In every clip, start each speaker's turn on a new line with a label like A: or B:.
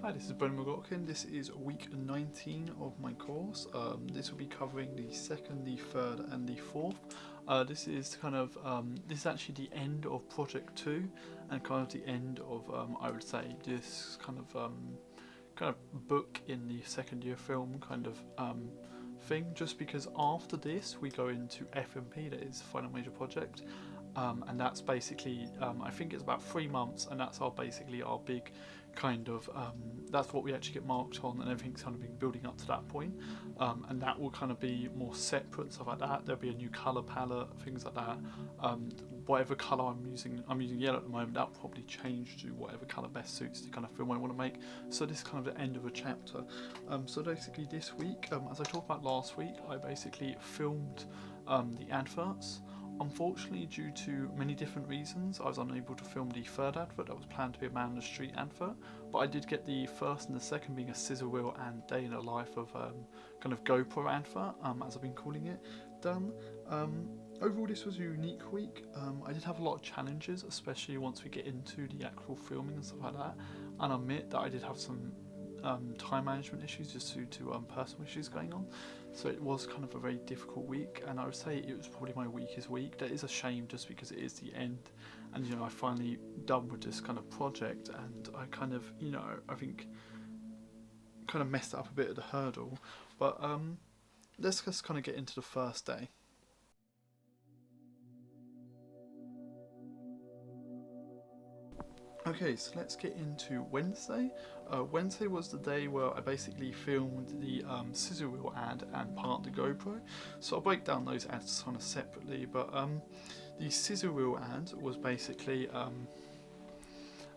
A: Hi, this is McLaughlin. This is week 19 of my course. This will be covering the second, the third, and the fourth. This is this is actually the end of project 2, and kind of the end of I would say this kind of book in the second year film thing. Just because after this we go into FMP, that is final major project. And that's basically, I think it's about 3 months, and that's our big that's what we actually get marked on, and everything's kind of been building up to that point. And that will kind of be more separate and stuff like that. There'll be a new colour palette, things like that. Whatever colour I'm using yellow at the moment, that'll probably change to whatever colour best suits the kind of film I want to make. So this is kind of the end of a chapter. So basically this week, as I talked about last week, I basically filmed the adverts. Unfortunately, due to many different reasons, I was unable to film the third advert that was planned to be a man on the street advert, but I did get the first and the second, being a scissor wheel and day in the life of kind of GoPro advert, as I've been calling it, done. Overall, this was a unique week. I did have a lot of challenges, especially once we get into the actual filming and stuff like that, and I admit that I did have some time management issues just due to personal issues going on. So it was kind of a very difficult week, and I would say it was probably my weakest week. That is a shame, just because it is the end, and I finally done with this kind of project, and I I think kind of messed up a bit of the hurdle. But let's just kind of get into the first day. Okay, so let's get into Wednesday. Wednesday was the day where I basically filmed the scissor wheel ad and part of the GoPro. So I'll break down those ads kind of separately, but the scissor wheel ad was basically,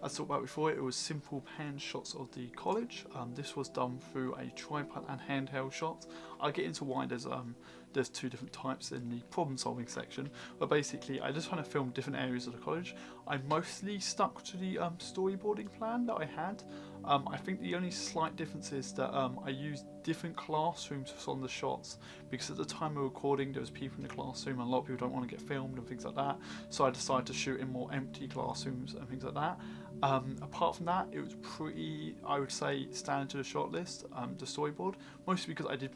A: as talked about before, it was simple pan shots of the college. This was done through a tripod and handheld shots. I'll get into why there's two different types in the problem solving section, but basically I just want to film different areas of the college. I mostly stuck to the storyboarding plan that I had. I think the only slight difference is that I used different classrooms for some of the shots, because at the time of recording there was people in the classroom and a lot of people don't want to get filmed and things like that, so I decided to shoot in more empty classrooms and things like that. Apart from that, it was pretty, I would say, standard to the shot list, the storyboard, mostly because I did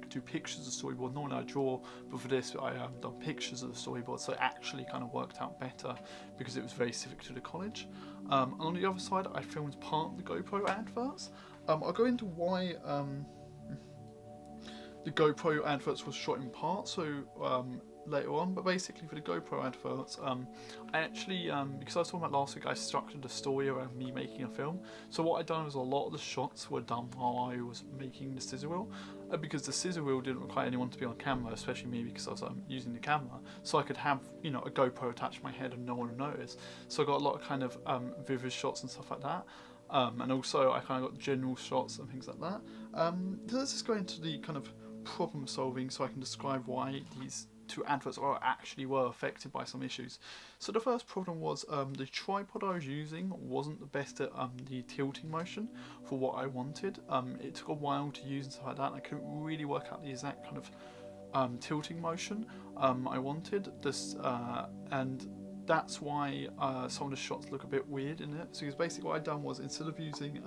A: do pictures of the storyboard. Normally I draw, but for this I done pictures of the storyboard, so it actually kind of worked out better because it was very specific to the college. And on the other side, I filmed part of the GoPro adverts. I'll go into why the GoPro adverts was shot in part, so later on, but basically for the GoPro adverts, I actually, because I was talking about last week, I structured the story around me making a film. So what I'd done was a lot of the shots were done while I was making the scissor wheel, because the scissor wheel didn't require anyone to be on camera, especially me, because I was using the camera, so I could have a GoPro attached to my head and no one would notice. So I got a lot of kind of vivid shots and stuff like that. And also I kind of got general shots and things like that. Let's just go into the kind of problem solving so I can describe why these two adverts were affected by some issues. So the first problem was the tripod I was using wasn't the best at the tilting motion for what I wanted. It took a while to use and stuff like that, and I couldn't really work out the exact kind of tilting motion I wanted. And that's why some of the shots look a bit weird in it. So because basically what I'd done was, instead of using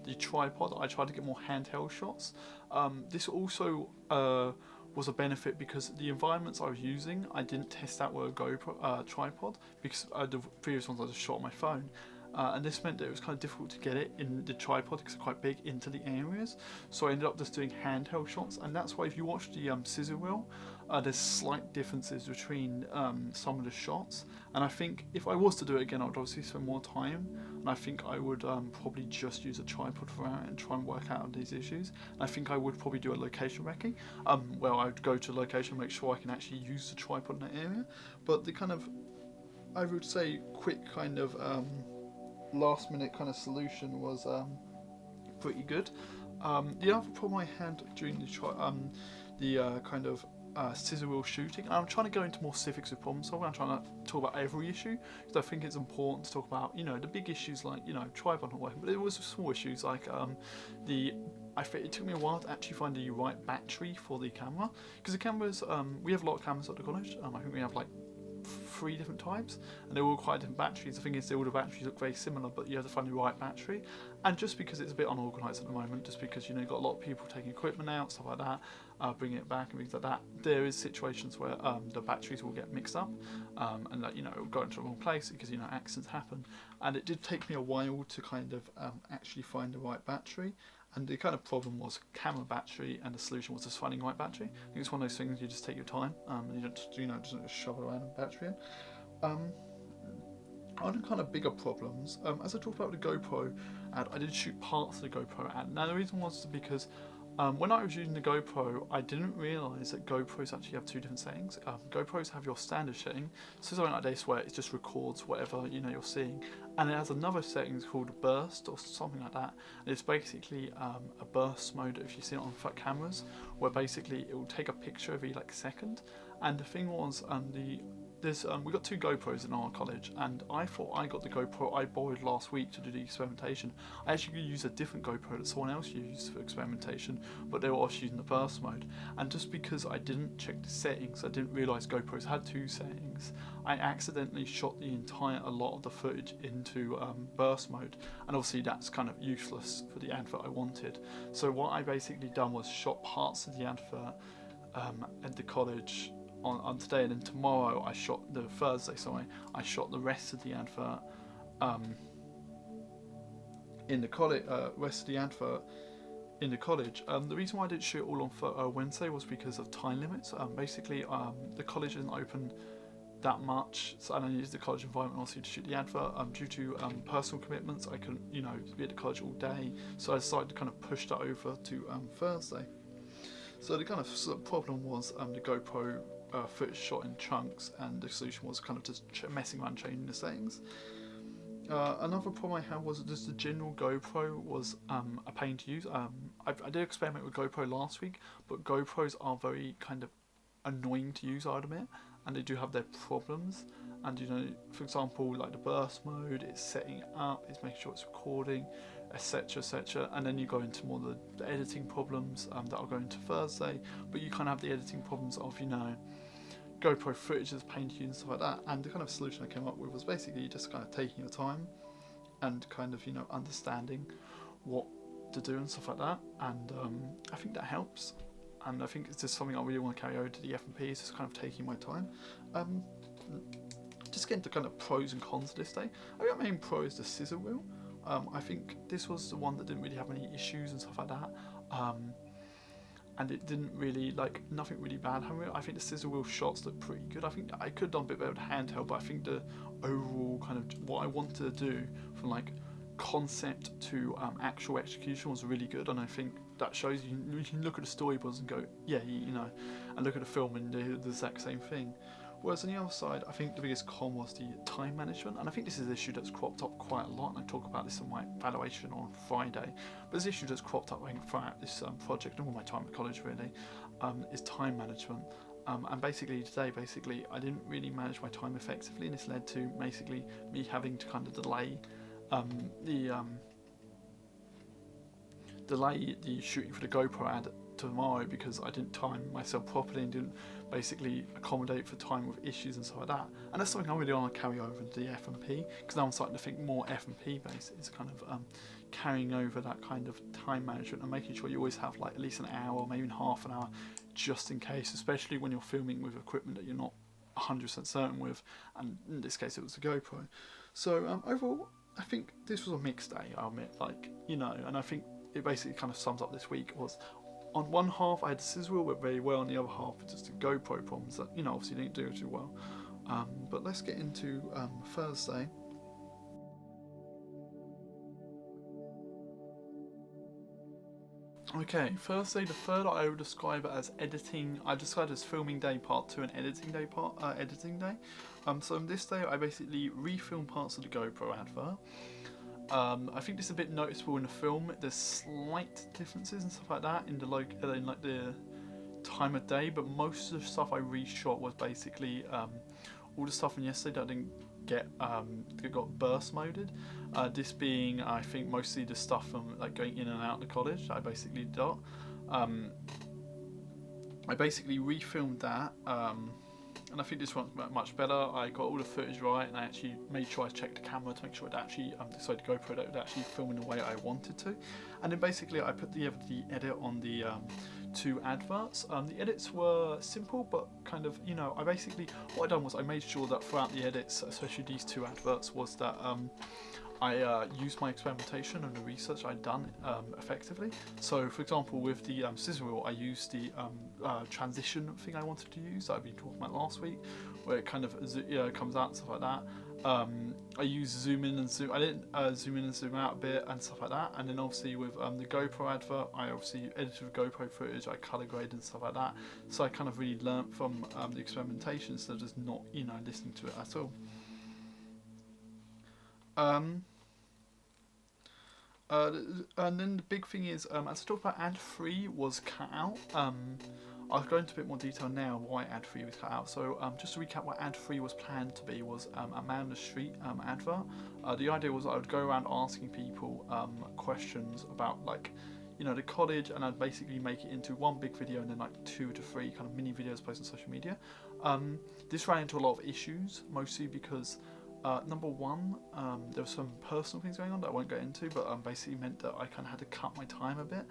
A: the tripod, I tried to get more handheld shots. This also was a benefit because the environments I was using, I didn't test out with a GoPro tripod, because the previous ones I just shot on my phone. And this meant that it was kind of difficult to get it in the tripod because it's quite big into the areas. So I ended up just doing handheld shots, and that's why if you watch the scissor wheel, there's slight differences between some of the shots. And I think if I was to do it again, I would obviously spend more time, and I think I would probably just use a tripod for that and try and work out these issues. And I think I would probably do a location wrecking, where I would go to a location and make sure I can actually use the tripod in that area. But the kind of, I would say, quick kind of last minute kind of solution was pretty good. The other problem I had during the scissor wheel shooting, and I'm trying to go into more specifics with problem solving. I'm trying to talk about every issue because I think it's important to talk about the big issues like tripod not working, but it was small issues like I think it took me a while to actually find the right battery for the camera, because the cameras, we have a lot of cameras at the college. I think we have like 3 different types, and they're all quite different batteries. The thing is, all the batteries look very similar, but you have to find the right battery. and just because it's a bit unorganised at the moment, just because you've got a lot of people taking equipment out, stuff like that, bringing it back and things like that. There is situations where the batteries will get mixed up, and that it'll go into the wrong place because accidents happen. And it did take me a while to kind of actually find the right battery. And the kind of problem was camera battery, and the solution was just finding the right battery. I think it's one of those things you just take your time, and you don't just shove a random battery in. On kind of bigger problems, as I talked about the GoPro ad, I did shoot parts of the GoPro ad. Now the reason was because when I was using the GoPro, I didn't realise that GoPros actually have two different settings. GoPros have your standard setting, so something like this where it just records whatever you're seeing, and it has another setting called burst or something like that. And it's basically a burst mode if you see it on cameras, where basically it will take a picture every second. And the thing was, we got two GoPros in our college, and I thought I got the GoPro I borrowed last week to do the experimentation. I actually used a different GoPro that someone else used for experimentation, but they were also using the burst mode. And just because I didn't check the settings, I didn't realise GoPros had two settings, I accidentally shot a lot of the footage into burst mode, and obviously that's kind of useless for the advert I wanted. So what I basically done was shot parts of the advert at the college on today, and then tomorrow I shot I shot the rest of the advert in the college. The reason why I didn't shoot it all on Wednesday was because of time limits. Basically, the college isn't open that much, so I don't use the college environment also to shoot the advert. Due to personal commitments, I couldn't be at the college all day, so I decided to kind of push that over to Thursday. So the kind of problem was the GoPro footage shot in chunks, and the solution was kind of just messing around changing the settings. Another problem I had was just the general GoPro was a pain to use. I did experiment with GoPro last week, but GoPros are very kind of annoying to use, I'd admit, and they do have their problems. And for example, like the burst mode, it's setting it up, it's making sure it's recording, etc, etc, and then you go into more the editing problems that I'll go into Thursday. But you kind of have the editing problems of GoPro footage is a pain to use and stuff like that. And the kind of solution I came up with was basically just kind of taking your time and kind of understanding what to do and stuff like that. And I think that helps. And I think it's just something I really want to carry over to the F&P. Is just kind of taking my time. Just getting to kind of pros and cons of this day. I think my main pro is the scissor wheel. I think this was the one that didn't really have any issues and stuff like that. And it didn't really, nothing really bad happened with it. I think the scissor wheel shots look pretty good. I think I could have done a bit better with handheld, but I think the overall kind of what I wanted to do from concept to actual execution was really good. And I think that shows you can look at the storyboards and go, yeah, and look at the film and do the exact same thing. Whereas on the other side, I think the biggest con was the time management, and I think this is an issue that's cropped up quite a lot, and I talk about this in my evaluation on Friday. But this issue that's cropped up throughout this project, and all my time at college really, is time management. And basically today, I didn't really manage my time effectively, and this led to basically me having to kind of delay the shooting for the GoPro ad tomorrow because I didn't time myself properly and didn't basically accommodate for time with issues and stuff like that. And that's something I really want to carry over into the F&P, because now I'm starting to think more F&P based. It's kind of carrying over that kind of time management and making sure you always have at least an hour or maybe half an hour just in case, especially when you're filming with equipment that you're not 100% certain with, and in this case it was the GoPro. So overall, I think this was a mixed day, I'll admit, and I think it basically kind of sums up this week. Was on one half I had the scissor wheel went very well, on the other half just the GoPro problems that obviously didn't do too well. But let's get into Thursday. Okay, Thursday the 3rd I would describe it as editing. I described it as filming day part 2 and editing day so on this day I basically refilmed parts of the GoPro advert. I think this is a bit noticeable in the film. There's slight differences and stuff like that in the time of day, but most of the stuff I reshot was basically all the stuff from yesterday that I didn't get got burst moded. This being, I think, mostly the stuff from going in and out of the college that I basically did. I basically refilmed that. and I think this one's much better. I got all the footage right, and I actually made sure I checked the camera to make sure it actually decided GoPro that it would actually film in the way I wanted to. And then basically I put the edit on the 2 adverts. The edits were simple, but kind of, you know, what I done was I made sure that throughout the edits, especially these 2 adverts, was that I used my experimentation and the research I'd done effectively. So, for example, with the scissor wheel, I used the transition thing I wanted to use that I've been talking about last week, where it kind of comes out and stuff like that. I used zoom in and zoom. I didn't zoom in and zoom out a bit and stuff like that. And then obviously with the GoPro advert, I obviously edited GoPro footage. I color graded and stuff like that. So I kind of really learnt from the experimentation instead of just not, you know, listening to it at all. And then the big thing is, as I talked about, ad 3 was cut out. I'll go into a bit more detail now why ad 3 was cut out. So just to recap, what ad 3 was planned to be was a man on the street advert. The idea was I would go around asking people questions about, like, you know, the college, and I'd basically make it into one big video and then like 2 to 3 kind of mini videos posted on social media. This ran into a lot of issues, mostly because number one, there were some personal things going on that I won't go into, but basically meant that I kind of had to cut my time a bit.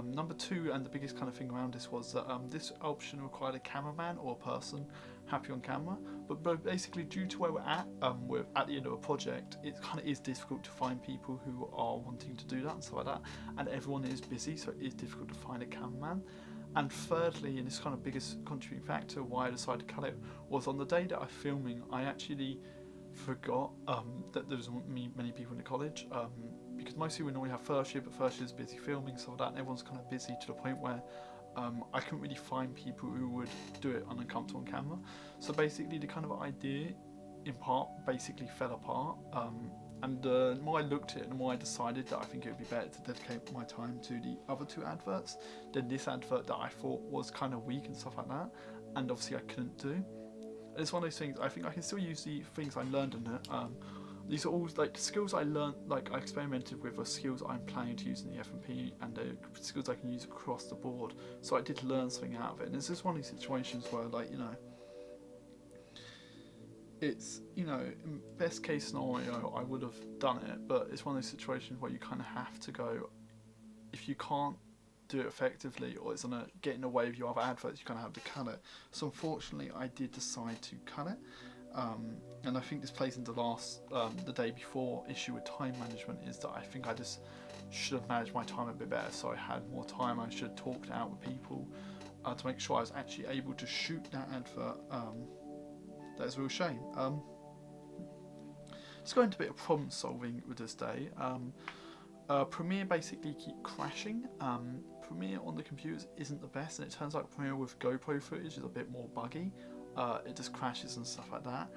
A: Number 2, and the biggest kind of thing around this, was that this option required a cameraman or a person happy on camera, but basically due to where we're at the end of a project, it kind of is difficult to find people who are wanting to do that and stuff like that, and everyone is busy, so it is difficult to find a cameraman. And thirdly, and this kind of biggest contributing factor why I decided to cut it, was on the day that I'm filming, I actually forgot that there was many people in the college, because mostly we normally have first year, but first year is busy filming, so that, and everyone's kind of busy to the point where I couldn't really find people who would do it uncomfortable on camera. So basically the kind of idea in part basically fell apart, and the more I looked at it, the more I decided that I think it would be better to dedicate my time to the other 2 adverts than this advert that I thought was kind of weak and stuff like that, and obviously I couldn't do. It's one of those things, I think I can still use the things I learned in it. These are all like skills I learned, like I experimented with, are skills I'm planning to use in the F&P, and the skills I can use across the board. So I did learn something out of it, and it's just one of these situations where, like, you know, it's, you know, in best case scenario I would have done it, but it's one of those situations where you kind of have to go, if you can't do it effectively or it's gonna get in the way of your other adverts, you kind of have to cut it. So unfortunately I did decide to cut it, and I think this plays into the day before issue with time management, is that I think I just should have managed my time a bit better, so I had more time. I should have talked out with people to make sure I was actually able to shoot that advert. That is a real shame. Let's go into a bit of problem solving with this day. Premiere basically keep crashing. Premiere on the computers isn't the best, and it turns out Premiere with GoPro footage is a bit more buggy. It just crashes and stuff like that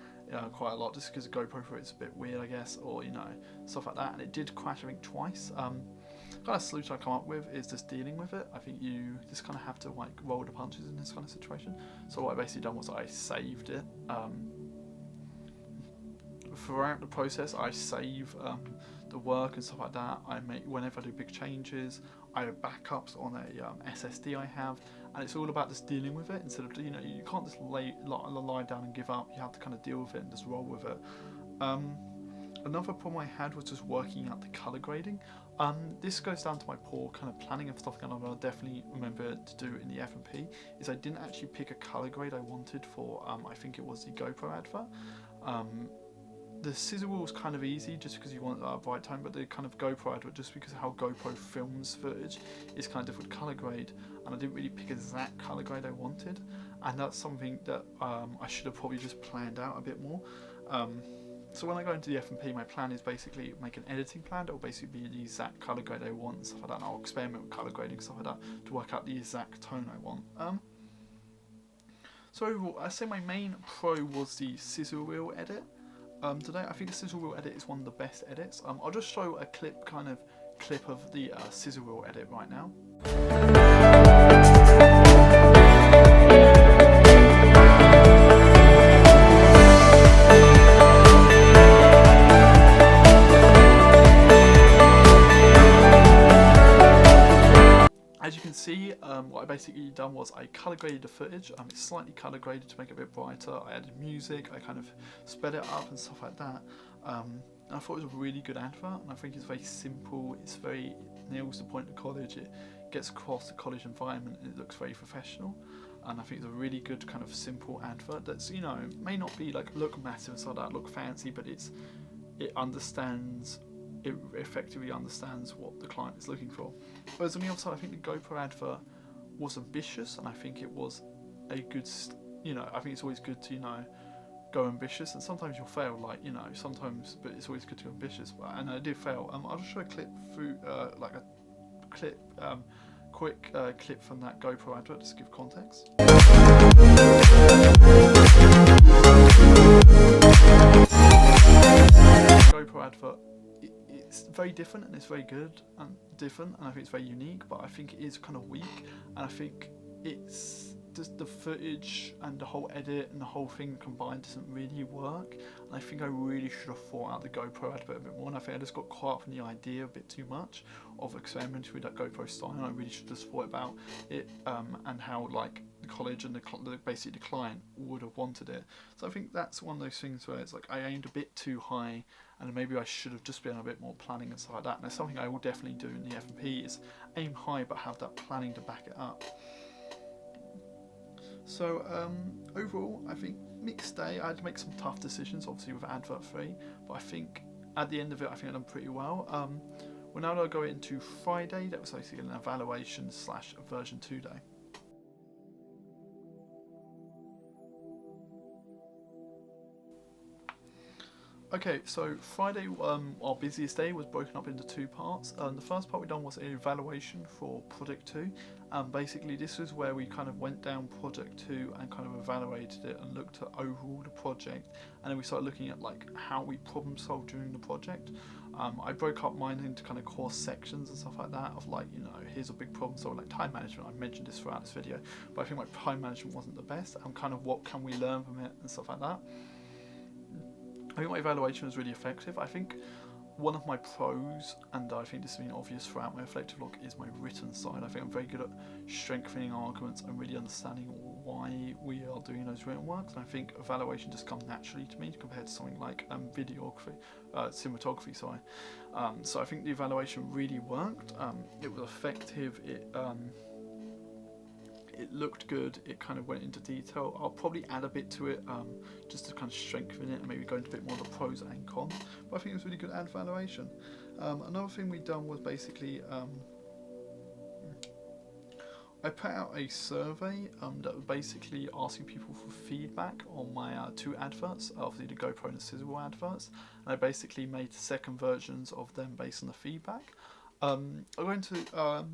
A: quite a lot, just because GoPro footage is a bit weird, I guess, or, you know, stuff like that. And it did crash, I think, twice. Kind of solution I come up with is just dealing with it. I think you just kind of have to, like, roll the punches in this kind of situation. So what I basically done was I saved it. Throughout the process, I save the work and stuff like that. I make, whenever I do big changes, I have backups on a SSD I have, and it's all about just dealing with it instead of, you know, you can't just lie down and give up. You have to kind of deal with it and just roll with it. Another problem I had was just working out the color grading. This goes down to my poor kind of planning and stuff, and I'll definitely remember to do in the F&P, is I didn't actually pick a color grade I wanted for, I think it was the GoPro advert. The scissor wheel was kind of easy just because you want bright time, but the kind of GoPro advert, just because of how GoPro films footage, is kind of different color grade, and I didn't really pick exact color grade I wanted, and that's something that I should have probably just planned out a bit more. So when I go into the F&P, my plan is basically make an editing plan that will basically be the exact color grade I want and stuff like that, and I'll experiment with color grading and stuff like that to work out the exact tone I want. So overall, I say my main pro was the scissor wheel edit. Today, I think the scissor wheel edit is one of the best edits. I'll just show a clip of the scissor wheel edit right now. As you can can see, what I basically done was I colour graded the footage. It's slightly colour graded to make it a bit brighter. I added music, I kind of sped it up and stuff like that. And I thought it was a really good advert, and I think it's very simple. It nails the point of college. It gets across the college environment, and it looks very professional. And I think it's a really good kind of simple advert that's, you know, may not be like look massive and stuff like that, look fancy, but it effectively understands what the client is looking for. Whereas on the other side, I think the GoPro advert was ambitious, and I think it was a good, you know, I think it's always good to, you know, go ambitious, and sometimes you'll fail, like, you know, sometimes, but it's always good to go ambitious. And I did fail. I'll just show a clip through, like a clip, quick clip from that GoPro advert just to give context. GoPro advert, it's very different, and it's very good and different, and I think it's very unique, but I think it is kind of weak, and I think it's just the footage and the whole edit and the whole thing combined doesn't really work. And I think I really should have thought out the GoPro advert a bit more, and I think I just got caught up in the idea a bit too much of experimenting with that GoPro style, and I really should have thought about it and how like the college and basically the client would have wanted it. So I think that's one of those things where it's like I aimed a bit too high, and maybe I should have just been a bit more planning and stuff like that. And that's something I will definitely do in the F&P, is aim high but have that planning to back it up. So overall, I think mixed day. I had to make some tough decisions, obviously with advert 3, but I think at the end of it, I think I've done pretty well. We're now going to go into Friday. That was basically an evaluation / version 2 day. Okay, so Friday, our busiest day, was broken up into 2 parts. The first part we done was an evaluation for Project 2. Basically, this was where we kind of went down Project 2 and kind of evaluated it and looked at overall the project. And then we started looking at like how we problem solved during the project. I broke up mine into kind of course sections and stuff like that, of like, you know, here's a big problem, so like time management. I mentioned this throughout this video, but I think like time management wasn't the best, and kind of what can we learn from it and stuff like that. I think my evaluation was really effective. I think one of my pros, and I think this has been obvious throughout my reflective log, is my written side. I think I'm very good at strengthening arguments and really understanding why we are doing those written works. And I think evaluation just comes naturally to me compared to something like cinematography. Sorry. So I think the evaluation really worked. It was effective. It looked good, it kind of went into detail. I'll probably add a bit to it just to kind of strengthen it and maybe go into a bit more of the pros and cons, but I think it was really good ad evaluation. Another thing we done was basically I put out a survey that was basically asking people for feedback on my 2 adverts, obviously the GoPro and the Sizzle adverts, and I basically made second versions of them based on the feedback. I'm going to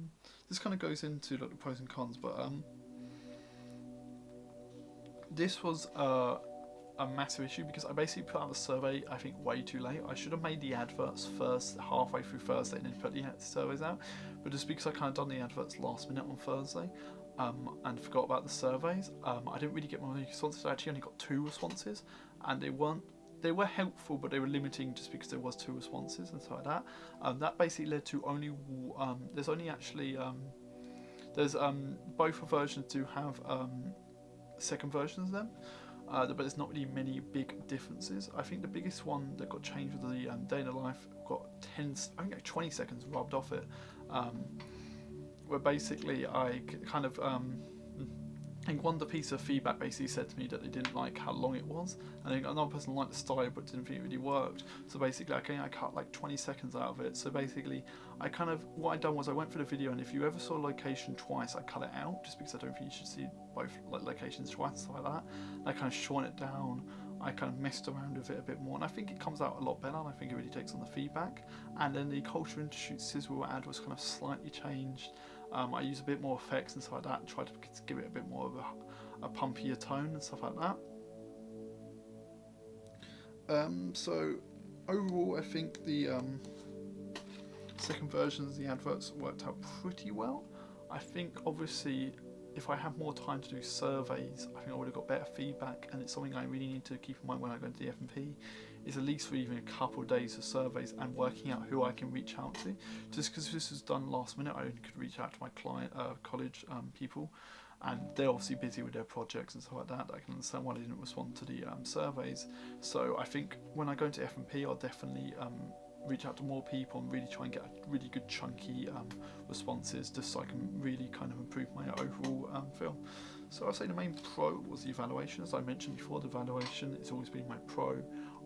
A: this kind of goes into like the pros and cons, but this was a massive issue because I basically put out the survey I think way too late. I should have made the adverts first halfway through Thursday and then put the surveys out, but just because I kind of done the adverts last minute on Thursday and forgot about the surveys, I didn't really get my responses. I actually only got 2 responses, and they were helpful, but they were limiting just because there was 2 responses and stuff like that. That basically led to only there's both versions do have second versions of them, but there's not really many big differences. I think the biggest one that got changed was the day in the life got 20 seconds rubbed off it, where basically I kind of I think one of the pieces of feedback basically said to me that they didn't like how long it was, and I think another person liked the style but didn't think it really worked. So basically I cut like 20 seconds out of it. So basically what I done was I went for the video, and if you ever saw a location twice, I cut it out just because I don't think you should see both locations twice and stuff like that. And I kind of shortened it down. I kind of messed around with it a bit more, and I think it comes out a lot better, and I think it really takes on the feedback. And then the Culture Institute Sizzle ad was kind of slightly changed. I use a bit more effects and stuff like that and try to give it a bit more of a pumpier tone and stuff like that. So overall I think the second versions of the adverts worked out pretty well. I think obviously if I had more time to do surveys, I think I would have got better feedback, and it's something I really need to keep in mind when I go into the F&P, is at least for even a couple of days of surveys and working out who I can reach out to. Just because this was done last minute, I only could reach out to my client, college people, and they're obviously busy with their projects and stuff like that. I can understand why they didn't respond to the surveys. So I think when I go into F&P, I'll definitely reach out to more people and really try and get really good chunky responses, just so I can really kind of improve my overall film. So I'd say the main pro was the evaluation. As I mentioned before, the evaluation has always been my pro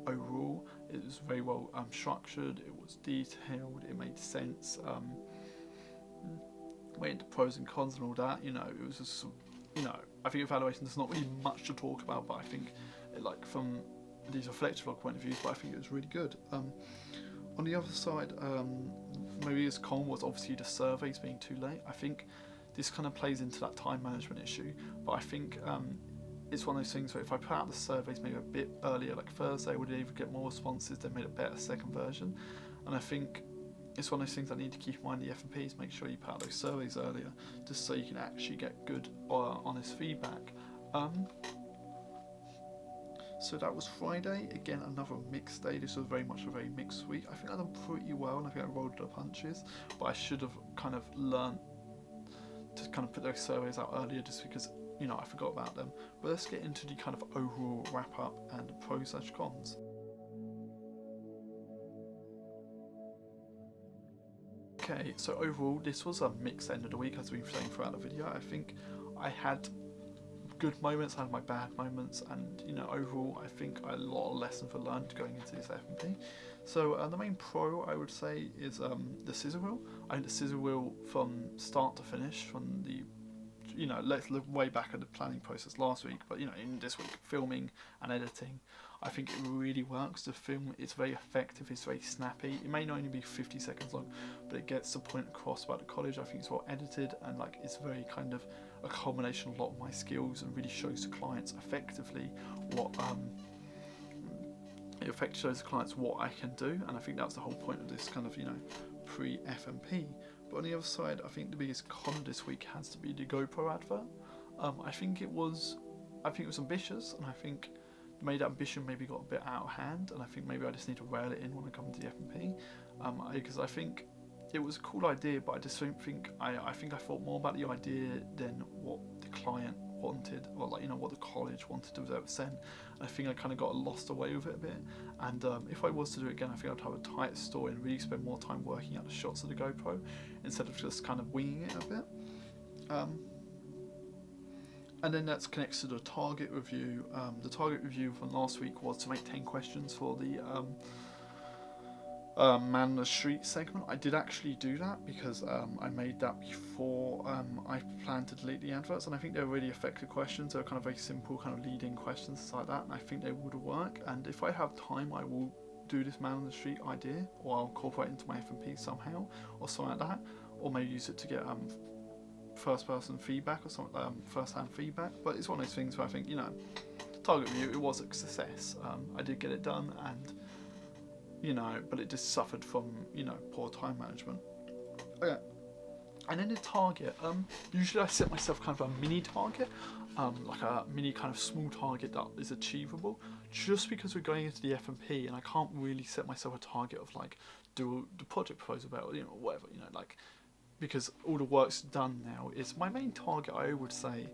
A: overall. It was very well structured, it was detailed, it made sense, went into pros and cons and all that. You know, it was just, you know, I think evaluation, there's not really much to talk about, but I think like from these reflective log point of view, but I think it was really good. On the other side, maybe as con was obviously the surveys being too late. I think this kind of plays into that time management issue, but I think it's one of those things where if I put out the surveys maybe a bit earlier, like Thursday, would even get more responses, then made a better second version. And I think it's one of those things I need to keep in mind, the F&Ps, make sure you put out those surveys earlier, just so you can actually get good, honest feedback. So that was Friday. Again, another mixed day. This was very much a very mixed week. I think I've done pretty well, and I think I rolled the punches, but I should have kind of learned to kind of put those surveys out earlier, just because, you know, I forgot about them. But let's get into the kind of overall wrap up and pros/cons. Okay, so overall this was a mixed end of the week, as we've been saying throughout the video. I think I had good moments, I had my bad moments, and you know, overall I think a lot of lessons were learned going into this F&P. So the main pro I would say is the scissor wheel. I think the scissor wheel from start to finish, from the, you know, let's look way back at the planning process last week, but you know, in this week, filming and editing, I think it really works. The film is very effective, it's very snappy. It may not only be 50 seconds long, but it gets the point across about the college. I think it's well edited, and like it's very kind of a combination of a lot of my skills, and really shows the clients effectively what it effectively shows the clients what I can do. And I think that's the whole point of this kind of, you know, pre-F&P. But on the other side, I think the biggest con this week has to be the GoPro advert. I think it was ambitious, and I think that ambition maybe got a bit out of hand, and I think maybe I just need to rail it in when I come to the F&P, because I think it was a cool idea, but I just don't think I think I thought more about the idea than what the client wanted, or like, you know, what the college wanted to send. And I think I kind of got lost away with it a bit. And if I was to do it again, I think I'd have a tighter story and really spend more time working out the shots of the GoPro instead of just kind of winging it a bit. And then that's connected to the target review. The target review from last week was to make 10 questions for the Man on the Street segment. I did actually do that because I made that before I planned to delete the adverts, and I think they're really effective questions. They're kind of very simple, kind of leading questions like that, and I think they would work. And if I have time, I will do this Man on the Street idea, or I'll incorporate it into my F&P somehow, or something like that, or maybe use it to get first-person feedback or something, first-hand feedback. But it's one of those things where I think, you know, target review, it was a success. I did get it done, and you know, but it just suffered from, you know, poor time management. Okay, and then the target. Usually I set myself kind of a mini target, like a mini kind of small target that is achievable. Just because we're going into the F&P, and I can't really set myself a target of like do the project proposal about, you know, whatever, you know, like, because all the work's done now. Is my main target, I would say,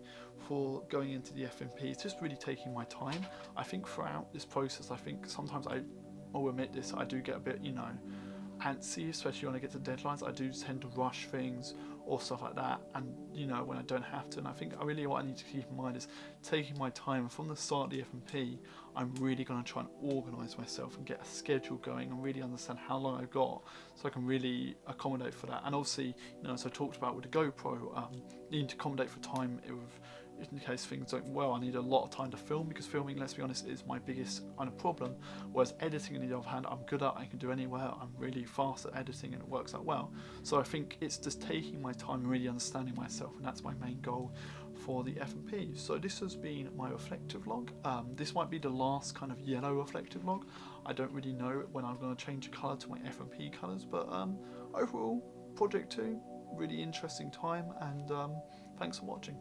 A: for going into the F&P is just really taking my time. I think throughout this process, I think sometimes I'll admit this, I do get a bit, you know, antsy, especially when I get to deadlines. I do tend to rush things or stuff like that, and you know, when I don't have to. And I think what I need to keep in mind is taking my time. And from the start of the F&P, I'm really going to try and organise myself and get a schedule going and really understand how long I've got, so I can really accommodate for that. And obviously, you know, as I talked about with the GoPro, you need to accommodate for time in case things don't well. I need a lot of time to film, because filming, let's be honest, is my biggest kind of problem, whereas editing, on the other hand, I'm good at. I can do anywhere. I'm really fast at editing, and it works out well. So I think it's just taking my time and really understanding myself, and that's my main goal for the F&P. So this has been my reflective log. This might be the last kind of yellow reflective log. I don't really know when I'm going to change the colour to my F&P colours, but overall, Project 2, really interesting time, and thanks for watching.